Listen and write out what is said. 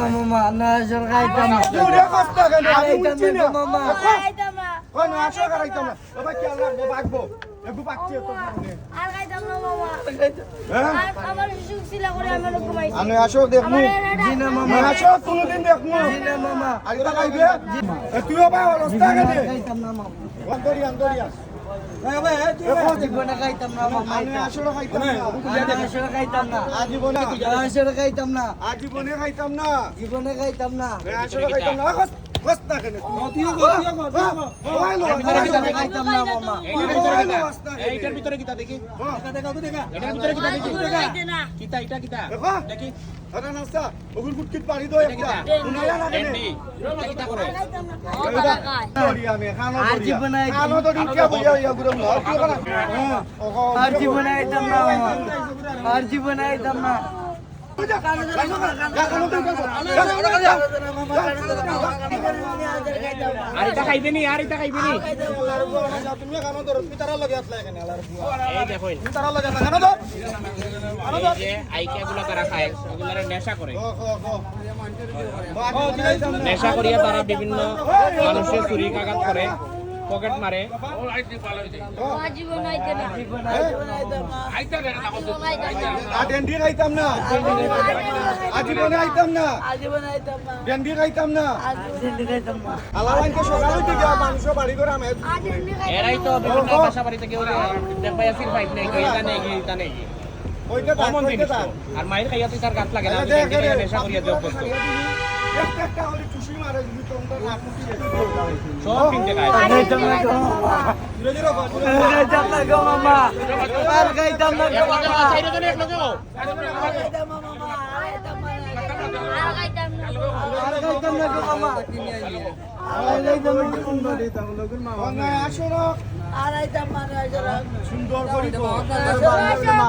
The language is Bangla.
না মামা না সরকাইতাম না তুই কষ্ট কেন আমি আড়াইতাম বুঝছি না না মামা খাইতাম না কোন আসো করাইতাম না বাবা কি আল্লাহ বাগবো একটু বাকছি তো সামনে আর খাইতাম না মামা হ্যাঁ আর আমার সুখ ছিল করে আমি ঘুমাইছি আমি আসো দেখমু জি না মামা আমি আসো কোনদিন দেখমু জি না মামা আইতা খাইবে তুইও ভাই অবস্থা কেন খাইতাম না মামা অন্তরিয়া জীবনে খাইতাম না মামা আমি আসলে খাইতাম না আসলে খাইতাম না আজীবনে আসলে খাইতাম না আজীবনে খাইতাম না জীবনে খাইতাম না আসলে খাইতাম না কষ্ট কেন খাইতাম না মামা এইটার ভিতরে কিতা দেখি এটার ভিতরে কিতা দেখি কিতা এটা কিতা দেখি আরে নাস্তা ওগুল ফুটকিট পানি দো একটা উনালা না কেন এন্ডি এটা কিতা করে খাইতাম না ওটা খাই দড়ি আমি খানো আর দড়ি জীবনে খানো দড়ি কে বইয়া ইয়া গুরম না কি করা আর জীবনে আইতাম না মামা আর জীবনে আইতাম না আর এটা খাইবে নি আর এটা খাইবে নি তুমি খানো দড়ি তুমি তারা লাগে আসলে এখানে আলার এই দেখো তুমি তারা লাগে খানো দো এই যে আইকা গুলা তারা খায় ওগুলারে নেশা করে নেশা করিয়া তারা বিভিন্ন মানুষের চুরি কাগাত করে পকেট মারে জীবন আইতে না ডেন্ডি খাইতাম না আজীবনে আইতাম না ডেন্ডি খাইতাম না আলালাইকে সকাল হইতে গিয়া মাংস বাড়ি করে আমি এরাই তো বিভিন্ন বাসা বাড়িতে কেউ দেখবাই আসির ফাইট নেই এটা নেই এটা নেই ওইটা তার কমন ওইটা জিনিস তার তো। আর মায়ের খাইয়া তুই তার গাছ লাগে না দেখ রে নেশা করিয়া দেব বস্তু একটা হলি খুশি মারে যদি তোমরা না খুশি সব কিনতে খায় খাইতাম না গো মামা ধীরে ধীরে খাইতাম না গো মামা আর খাইতাম না গো মামা চাইরে জনে এক লগে আর খাইতাম না আর খাইতাম না গো মামা আর খাইতাম না গো মামা আসো না আর খাইতাম না সুন্দর করে তো আর খাইতাম না